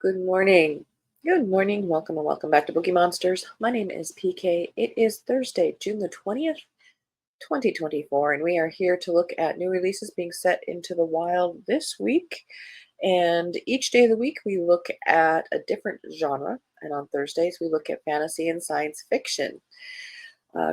Good morning. Good morning. Welcome and welcome back to Bookeemonsters. My name is PK. It is Thursday, June the 20th, 2024, and we are here to look at new releases being set into the wild this week. And each day of the week, we look at a different genre. And on Thursdays, we look at fantasy and science fiction.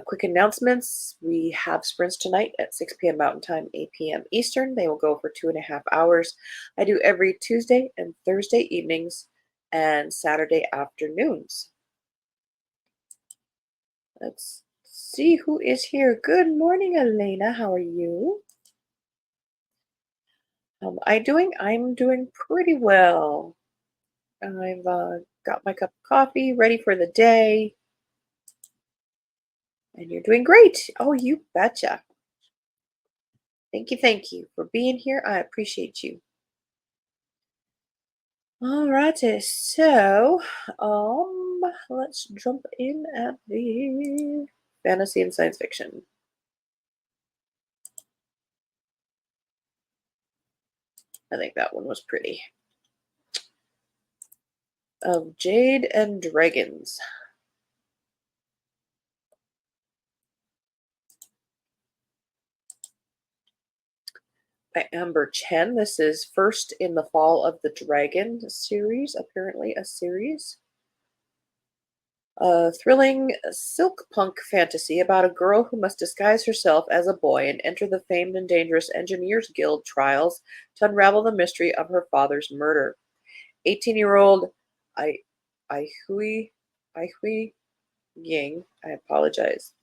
Quick announcements. We have sprints tonight at 6 p.m. Mountain Time, 8 p.m. Eastern. They will go for 2.5 hours. I do every Tuesday and Thursday evenings and Saturday afternoons. Let's see who is here. Good morning, Elena. How are you? I'm doing pretty well. I've got my cup of coffee ready for the day, and you're doing great. Oh, you betcha. Thank you for being here. I appreciate you. Alrighty, so let's jump in at the fantasy and science fiction. I think that one was pretty. Of Jade and Dragons by Amber Chen. This is first in the Fall of the Dragon series, apparently a series. A thrilling silk punk fantasy about a girl who must disguise herself as a boy and enter the famed and dangerous Engineers Guild trials to unravel the mystery of her father's murder. 18-year-old I Aihui Aihui Ying, I apologize,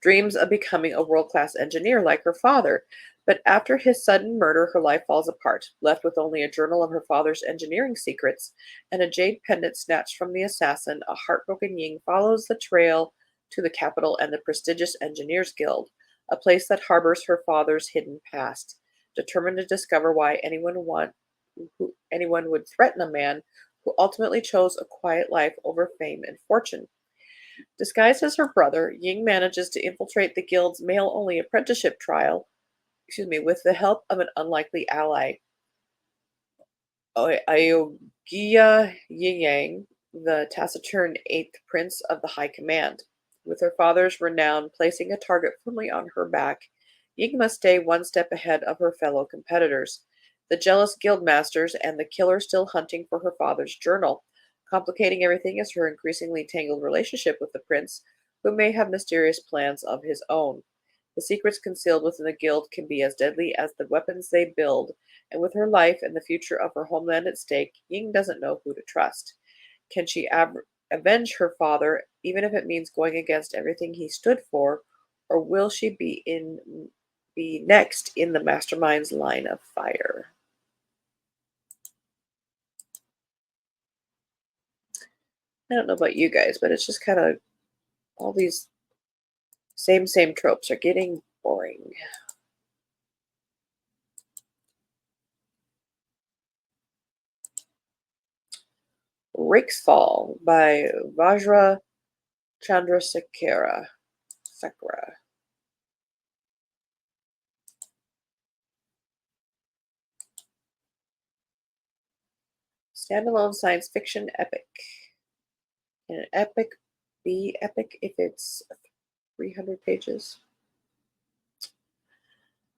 dreams of becoming a world-class engineer like her father. But after his sudden murder, her life falls apart, left with only a journal of her father's engineering secrets and a jade pendant snatched from the assassin. A heartbroken Ying follows the trail to the capital and the prestigious Engineers Guild, a place that harbors her father's hidden past. Determined to discover why anyone would threaten a man who ultimately chose a quiet life over fame and fortune. Disguised as her brother, Ying manages to infiltrate the guild's male-only apprenticeship trial, with the help of an unlikely ally, Aogiya Yingyang, the taciturn eighth prince of the High Command. With her father's renown placing a target firmly on her back, Ying must stay one step ahead of her fellow competitors, the jealous guild masters and the killer still hunting for her father's journal. Complicating everything is her increasingly tangled relationship with the prince, who may have mysterious plans of his own. The secrets concealed within the guild can be as deadly as the weapons they build, and with her life and the future of her homeland at stake, Ying doesn't know who to trust. Can she avenge her father, even if it means going against everything he stood for, or will she be next in the mastermind's line of fire? I don't know about you guys, but it's just kind of all these same tropes are getting boring. Rake's Fall by Vajra Chandrasekhara. Sakura. Standalone science fiction epic. And an epic be epic if it's 300 pages.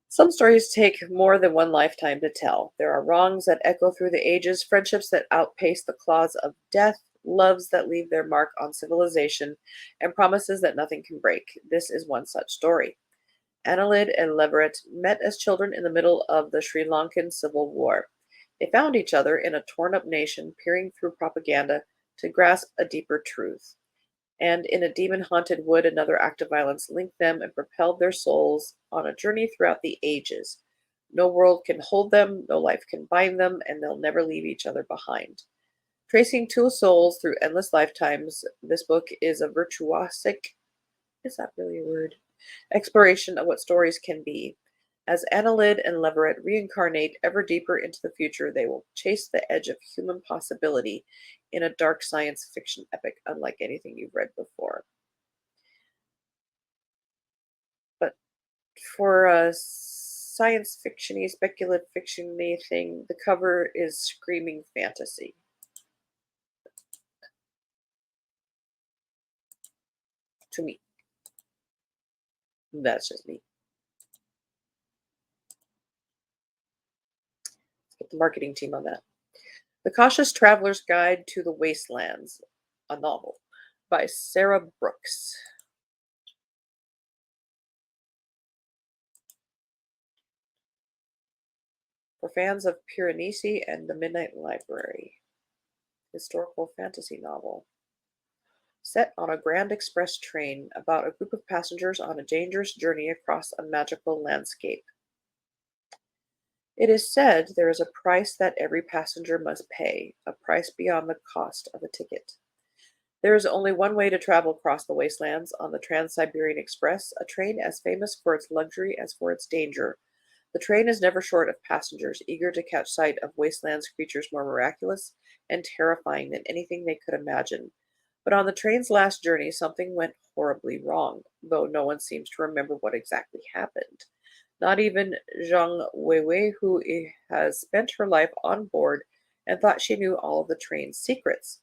Some stories take more than one lifetime to tell. There are wrongs that echo through the ages, friendships that outpace the claws of death, loves that leave their mark on civilization, and promises that nothing can break. This is one such story. Annalid and Leverett met as children in the middle of the Sri Lankan Civil War. They found each other in a torn-up nation, peering through propaganda to grasp a deeper truth. And in a demon-haunted wood, another act of violence linked them and propelled their souls on a journey throughout the ages. No world can hold them, no life can bind them, and they'll never leave each other behind. Tracing two souls through endless lifetimes, this book is a virtuosic, is that really a word? Exploration of what stories can be. As Annalid and Leverett reincarnate ever deeper into the future, they will chase the edge of human possibility in a dark science fiction epic unlike anything you've read before. But for a science fiction-y, speculative fiction-y thing, the cover is screaming fantasy. to me. That's just me. Let's get the marketing team on that. The Cautious Traveler's Guide to the Wastelands, a novel by Sarah Brooks. For fans of Piranesi and The Midnight Library, historical fantasy novel. Set on a Grand Express train about a group of passengers on a dangerous journey across a magical landscape. It is said there is a price that every passenger must pay, a price beyond the cost of a ticket. There is only one way to travel across the wastelands on the Trans-Siberian Express, a train as famous for its luxury as for its danger. The train is never short of passengers eager to catch sight of wasteland's creatures more miraculous and terrifying than anything they could imagine. But on the train's last journey, something went horribly wrong, though no one seems to remember what exactly happened. Not even Zhang Weiwei, who has spent her life on board and thought she knew all of the train's secrets.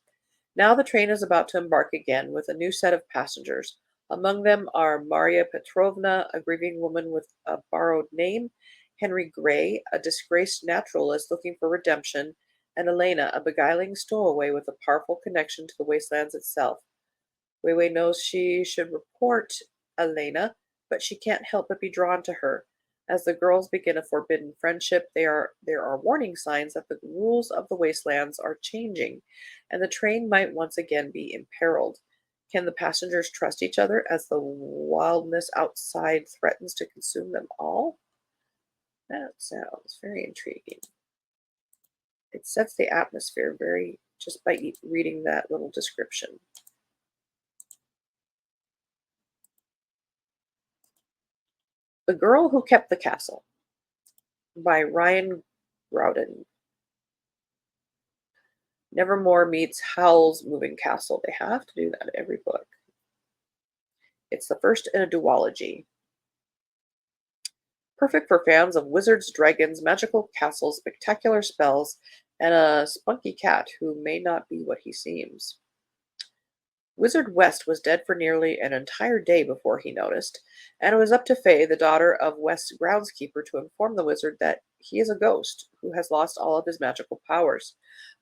Now the train is about to embark again with a new set of passengers. Among them are Maria Petrovna, a grieving woman with a borrowed name, Henry Gray, a disgraced naturalist looking for redemption, and Elena, a beguiling stowaway with a powerful connection to the wastelands itself. Weiwei knows she should report Elena, but she can't help but be drawn to her. As the girls begin a forbidden friendship, there are warning signs that the rules of the wastelands are changing, and the train might once again be imperiled. Can the passengers trust each other as the wildness outside threatens to consume them all? That sounds very intriguing. It sets the atmosphere very just by reading that little description. The Girl Who Kept the Castle by Ryan Groudon. Nevermore meets Howl's Moving Castle. They have to do that in every book. It's the first in a duology. Perfect for fans of wizards, dragons, magical castles, spectacular spells, and a spunky cat who may not be what he seems. Wizard West was dead for nearly an entire day before he noticed, and it was up to Faye, the daughter of West's groundskeeper, to inform the wizard that he is a ghost who has lost all of his magical powers,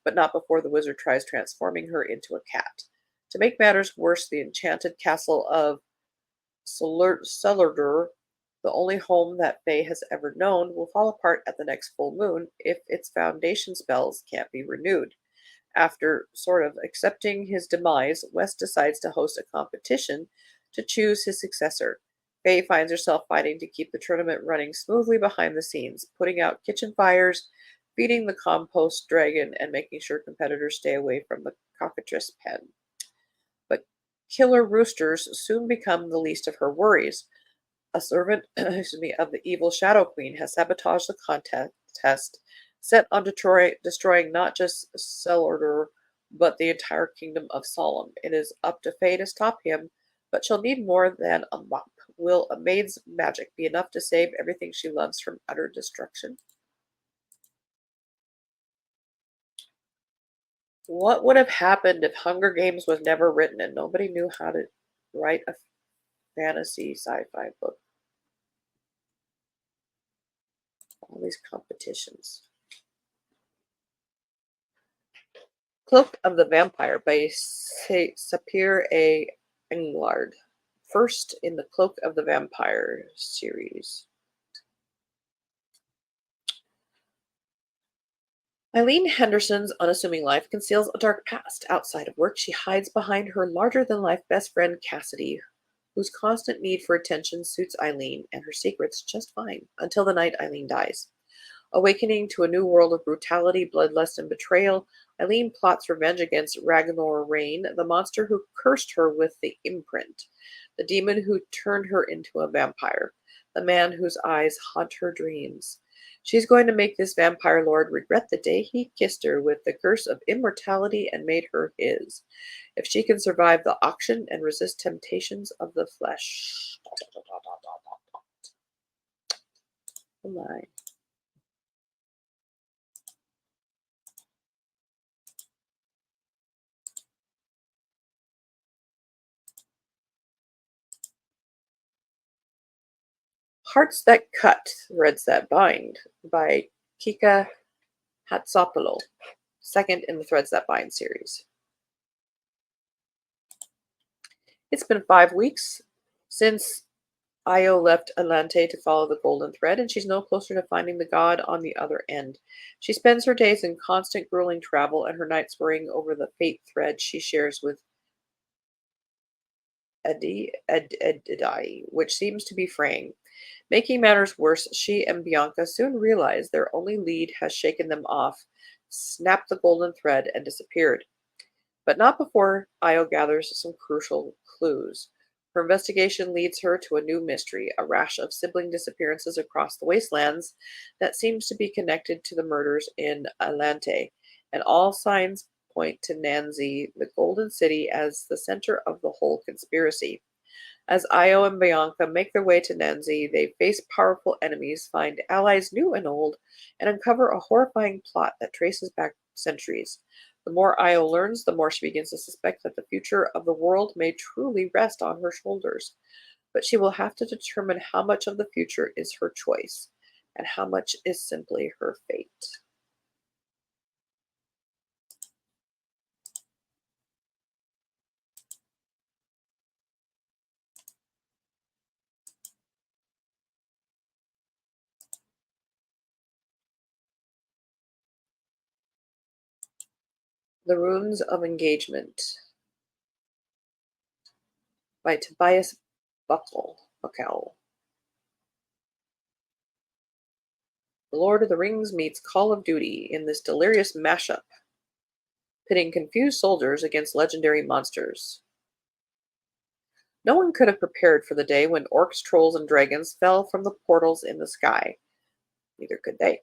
but not before the wizard tries transforming her into a cat. To make matters worse, the enchanted castle of Celardur, the only home that Faye has ever known, will fall apart at the next full moon if its foundation spells can't be renewed. After sort of accepting his demise, West decides to host a competition to choose his successor. Faye finds herself fighting to keep the tournament running smoothly behind the scenes, putting out kitchen fires, feeding the compost dragon, and making sure competitors stay away from the cockatrice pen. But killer roosters soon become the least of her worries. A servant of the evil Shadow Queen has sabotaged the contest, set on destroying not just Celardur, but the entire kingdom of Solemn. It is up to Faye to stop him, but she'll need more than a mop. Will a maid's magic be enough to save everything she loves from utter destruction? What would have happened if Hunger Games was never written and nobody knew how to write a fantasy sci-fi book? All these competitions. Cloak of the Vampire by Sapir A. Englard. First in the Cloak of the Vampire series. Eileen Henderson's unassuming life conceals a dark past. Outside of work, she hides behind her larger-than-life best friend Cassidy, whose constant need for attention suits Eileen and her secrets just fine, until the night Eileen dies. Awakening to a new world of brutality, bloodlust, and betrayal, Eileen plots revenge against Ragnar Rain, the monster who cursed her with the imprint, the demon who turned her into a vampire, the man whose eyes haunt her dreams. She's going to make this vampire lord regret the day he kissed her with the curse of immortality and made her his, if she can survive the auction and resist temptations of the flesh. Oh my. Hearts That Cut, Threads That Bind by Kika Hatsopoulos, second in the Threads That Bind series. It's been 5 weeks since Io left Atlante to follow the golden thread, and she's no closer to finding the god on the other end. She spends her days in constant grueling travel and her nights worrying over the fate thread she shares with Edidai, which seems to be fraying. Making matters worse, she and Bianca soon realize their only lead has shaken them off, snapped the golden thread, and disappeared. But not before Io gathers some crucial clues. Her investigation leads her to a new mystery, a rash of sibling disappearances across the wastelands that seems to be connected to the murders in Atlante, and all signs point to Nancy, the Golden City, as the center of the whole conspiracy. As Io and Bianca make their way to Nancy, they face powerful enemies, find allies new and old, and uncover a horrifying plot that traces back centuries. The more Io learns, the more she begins to suspect that the future of the world may truly rest on her shoulders. But she will have to determine how much of the future is her choice, and how much is simply her fate. The Runes of Engagement by Tobias Buckle. The Lord of the Rings meets Call of Duty in this delirious mashup, pitting confused soldiers against legendary monsters. No one could have prepared for the day when orcs, trolls, and dragons fell from the portals in the sky. Neither could they.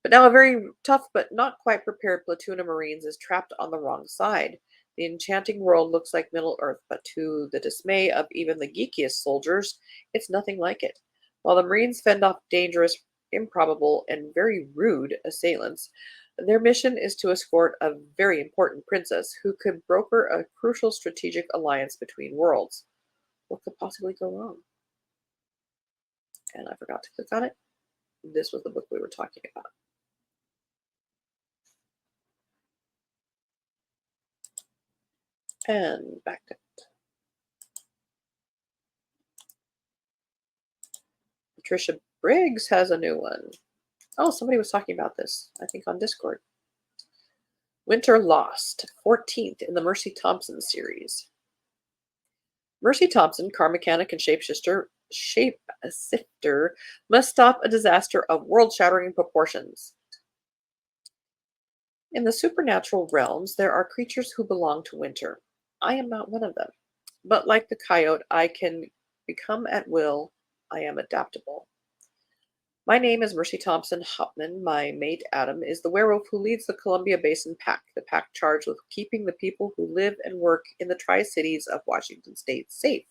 But now a very tough but not quite prepared platoon of Marines is trapped on the wrong side. The enchanting world looks like Middle Earth, but to the dismay of even the geekiest soldiers, it's nothing like it. While the Marines fend off dangerous, improbable, and very rude assailants, their mission is to escort a very important princess who could broker a crucial strategic alliance between worlds. What could possibly go wrong? And I forgot to click on it. This was the book we were talking about. And back to it. Patricia Briggs has a new one. Oh, somebody was talking about this, I think on Discord. Winter Lost, 14th in the Mercy Thompson series. Mercy Thompson, car mechanic and shapeshifter, must stop a disaster of world-shattering proportions. In the supernatural realms, there are creatures who belong to winter. I am not one of them. But like the coyote, I can become at will. I am adaptable. My name is Mercy Thompson Hopman. My mate, Adam, is the werewolf who leads the Columbia Basin Pack, the pack charged with keeping the people who live and work in the Tri-Cities of Washington State safe.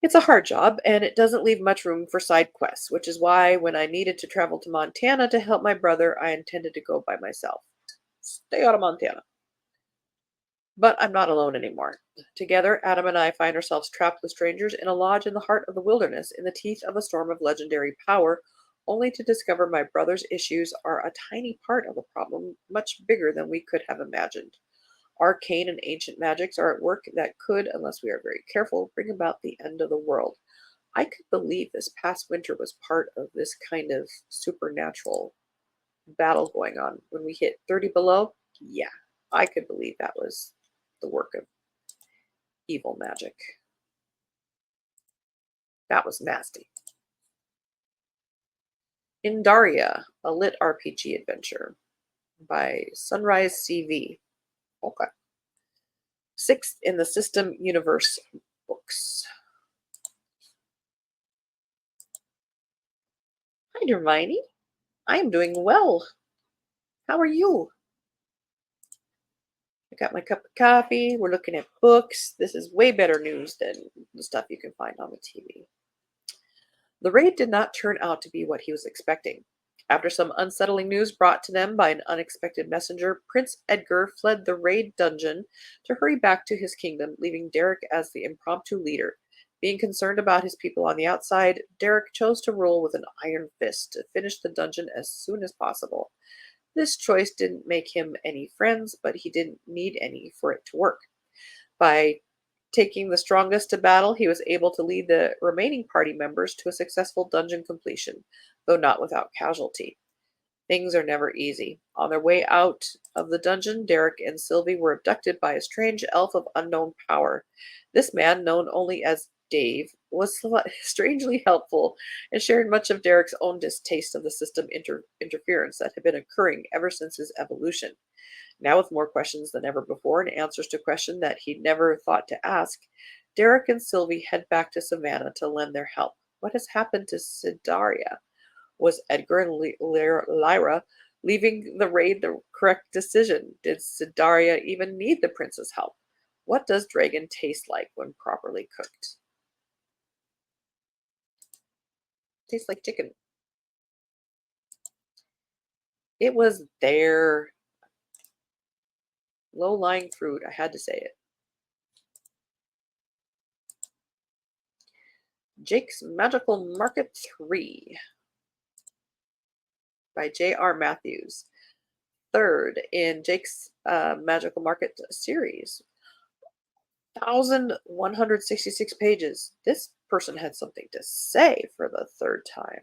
It's a hard job, and it doesn't leave much room for side quests, which is why when I needed to travel to Montana to help my brother, I intended to go by myself. Stay out of Montana. But I'm not alone anymore. Together, Adam and I find ourselves trapped with strangers in a lodge in the heart of the wilderness, in the teeth of a storm of legendary power, only to discover my brother's issues are a tiny part of the problem, much bigger than we could have imagined. Arcane and ancient magics are at work that could, unless we are very careful, bring about the end of the world. I could believe this past winter was part of this kind of supernatural battle going on. When we hit 30 below, yeah, I could believe that was the work of evil magic. That was nasty. Indaria, a lit RPG adventure by Sunrise CV. Okay. 6th in the System Universe books. Hi, Hermione. I am doing well. How are you? I got my cup of coffee. We're looking at books. This is way better news than the stuff you can find on the TV. The raid did not turn out to be what he was expecting. After some unsettling news brought to them by an unexpected messenger, Prince Edgar fled the raid dungeon to hurry back to his kingdom, leaving Derek as the impromptu leader. Being concerned about his people on the outside, Derek chose to rule with an iron fist to finish the dungeon as soon as possible. This choice didn't make him any friends, but he didn't need any for it to work. By taking the strongest to battle, he was able to lead the remaining party members to a successful dungeon completion, though not without casualty. Things are never easy. On their way out of the dungeon, Derek and Sylvie were abducted by a strange elf of unknown power. This man, known only as Dave, was strangely helpful and shared much of Derek's own distaste of the system interference that had been occurring ever since his evolution. Now, with more questions than ever before and answers to questions that he'd never thought to ask, Derek and Sylvie head back to Savannah to lend their help. What has happened to Sidaria? Was Edgar and Lyra leaving the raid the correct decision? Did Sidaria even need the prince's help? What does dragon taste like when properly cooked? Tastes like chicken. It was there. Low-lying fruit. I had to say it. Jake's Magical Market 3 by J.R. Matthews. Third in Jake's Magical Market series. 1,166 pages. This person had something to say for the third time.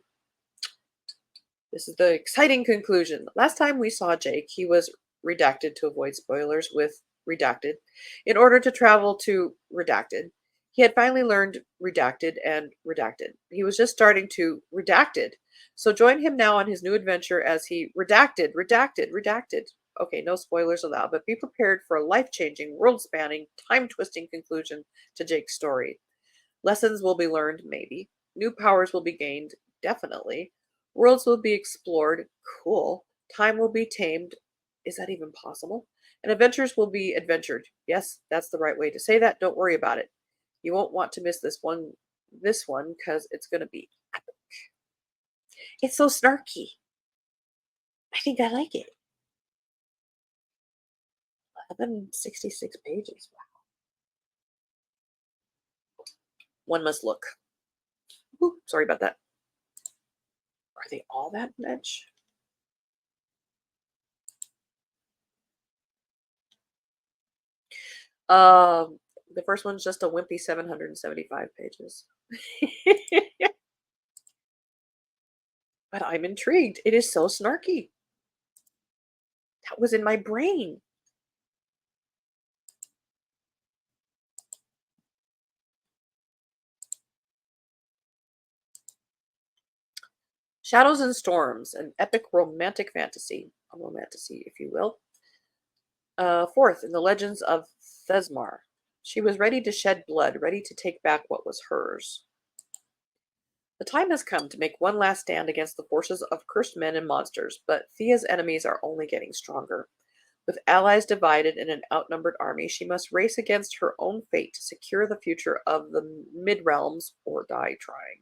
This is the exciting conclusion. Last time we saw Jake, he was redacted to avoid spoilers with redacted. In order to travel to redacted, he had finally learned redacted and redacted. He was just starting to redacted. So join him now on his new adventure as he redacted. Okay, no spoilers allowed, but be prepared for a life-changing, world-spanning, time-twisting conclusion to Jake's story. Lessons will be learned, maybe. New powers will be gained, definitely. Worlds will be explored, cool. Time will be tamed, is that even possible? And adventures will be adventured. Yes, that's the right way to say that. Don't worry about it. You won't want to miss this one, because it's going to be epic. It's so snarky. I think I like it. 166 pages. Wow. One must look. Ooh, sorry about that. Are they all that much? The first one's just a wimpy 775 pages. But I'm intrigued. It is so snarky. That was in my brain. Shadows and Storms, an epic romantic fantasy, a romantasy, if you will. Fourth, in the legends of Thesmar. She was ready to shed blood, ready to take back what was hers. The time has come to make one last stand against the forces of cursed men and monsters, but Thea's enemies are only getting stronger. With allies divided in an outnumbered army, she must race against her own fate to secure the future of the mid-realms or die trying.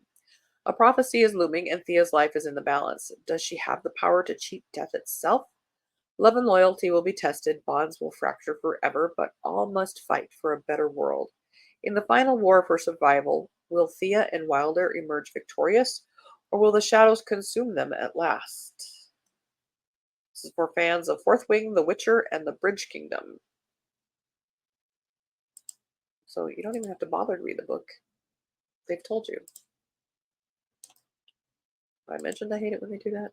A prophecy is looming and Thea's life is in the balance. Does she have the power to cheat death itself? Love and loyalty will be tested, bonds will fracture forever, but all must fight for a better world. In the final war for survival, will Thea and Wilder emerge victorious, or will the shadows consume them at last? This is for fans of Fourth Wing, The Witcher, and The Bridge Kingdom. So you don't even have to bother to read the book. They've told you. I mentioned I hate it when they do that.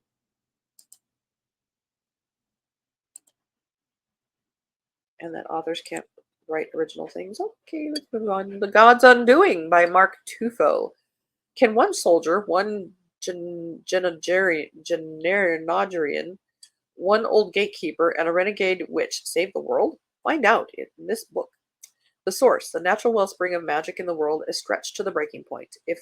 And that authors can't write original things. Okay, let's move on. The God's Undoing by Mark Tufo. Can one soldier, one Genagerian, one old gatekeeper, and a renegade witch save the world? Find out in this book. The source, the natural wellspring of magic in the world, is stretched to the breaking point. If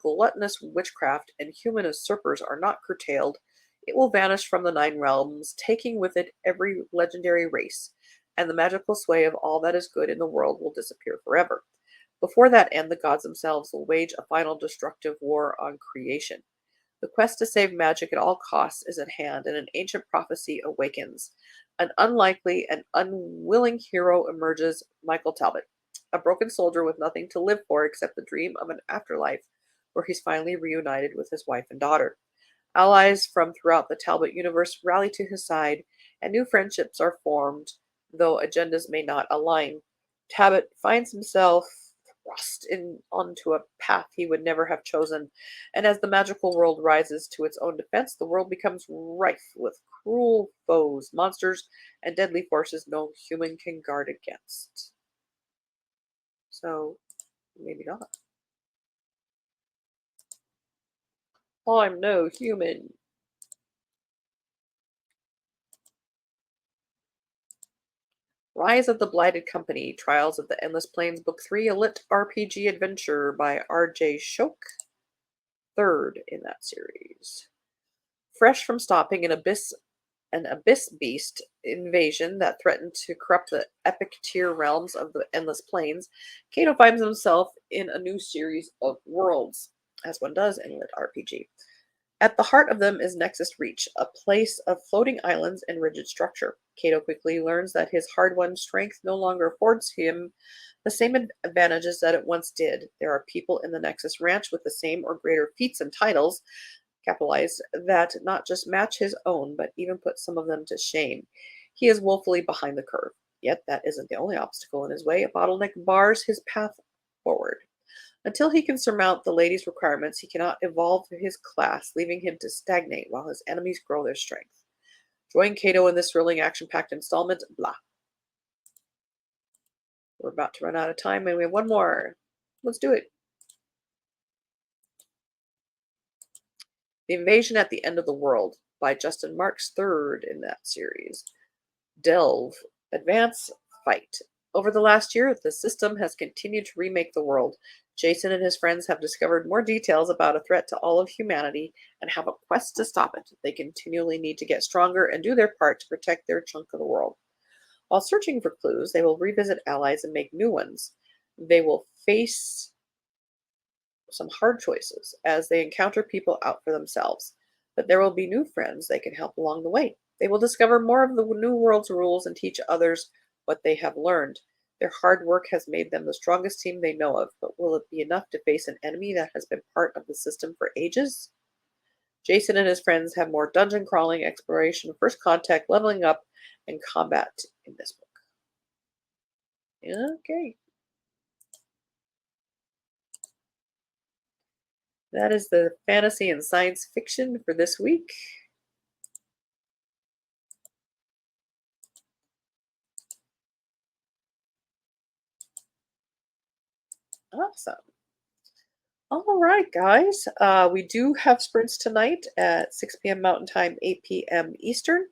gluttonous witchcraft and human usurpers are not curtailed, it will vanish from the nine realms, taking with it every legendary race, and the magical sway of all that is good in the world will disappear forever. Before that end, the gods themselves will wage a final destructive war on creation. The quest to save magic at all costs is at hand, and an ancient prophecy awakens. An unlikely and unwilling hero emerges, Michael Talbot. a broken soldier with nothing to live for except the dream of an afterlife where he's finally reunited with his wife and daughter. Allies from throughout the Talbot universe rally to his side, and new friendships are formed, though agendas may not align. Talbot finds himself thrust onto a path he would never have chosen, and as the magical world rises to its own defense, the world becomes rife with cruel foes, monsters, and deadly forces no human can guard against. So, maybe not. I'm no human. Rise of the Blighted Company, Trials of the Endless Plains, Book 3, a lit RPG adventure by R.J. Shoke, third in that series. Fresh from stopping an abyss beast invasion that threatened to corrupt the epic tier realms of the Endless Plains, Kato finds himself in a new series of worlds, as one does in lit RPG. At the heart of them is Nexus Reach, a place of floating islands and rigid structure. Kato quickly learns that his hard-won strength no longer affords him the same advantages that it once did. There are people in the Nexus Ranch with the same or greater feats and titles, capitalized, that not just match his own, but even put some of them to shame. He is woefully behind the curve. Yet that isn't the only obstacle in his way. A bottleneck bars his path forward. Until he can surmount the lady's requirements, he cannot evolve his class, leaving him to stagnate while his enemies grow their strength. Join Kato in this thrilling action-packed installment, blah. We're about to run out of time, and we have one more. Let's do it. The Invasion at the End of the World by Justin Marks, third in that series. Delve, Advance, Fight. Over the last year, the system has continued to remake the world. Jason and his friends have discovered more details about a threat to all of humanity and have a quest to stop it. They continually need to get stronger and do their part to protect their chunk of the world. While searching for clues, they will revisit allies and make new ones. They will face some hard choices as they encounter people out for themselves, but there will be new friends they can help along the way. They will discover more of the new world's rules and teach others what they have learned. Their hard work has made them the strongest team they know of, but will it be enough to face an enemy that has been part of the system for ages? Jason and his friends have more dungeon crawling, exploration, first contact, leveling up, and combat in this book. Okay. That is the fantasy and science fiction for this week. Awesome. All right, guys. We do have sprints tonight at 6 p.m. Mountain Time, 8 p.m. Eastern.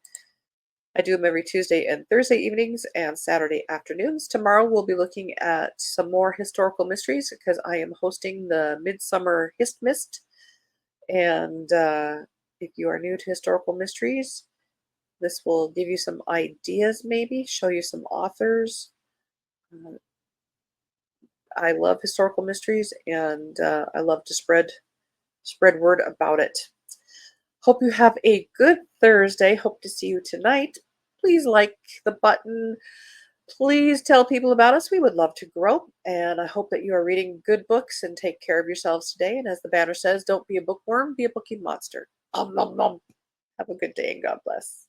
I do them every Tuesday and Thursday evenings and Saturday afternoons. Tomorrow we'll be looking at some more historical mysteries because I am hosting the Midsummer Hist Mist. And if you are new to historical mysteries, this will give you some ideas, maybe show you some authors. I love historical mysteries, and I love to spread word about it. Hope you have a good Thursday. Hope to see you tonight. Please like the button. Please tell people about us. We would love to grow. And I hope that you are reading good books and take care of yourselves today. And as the banner says, don't be a bookworm, be a bookie monster. Nom, nom, nom. Have a good day and God bless.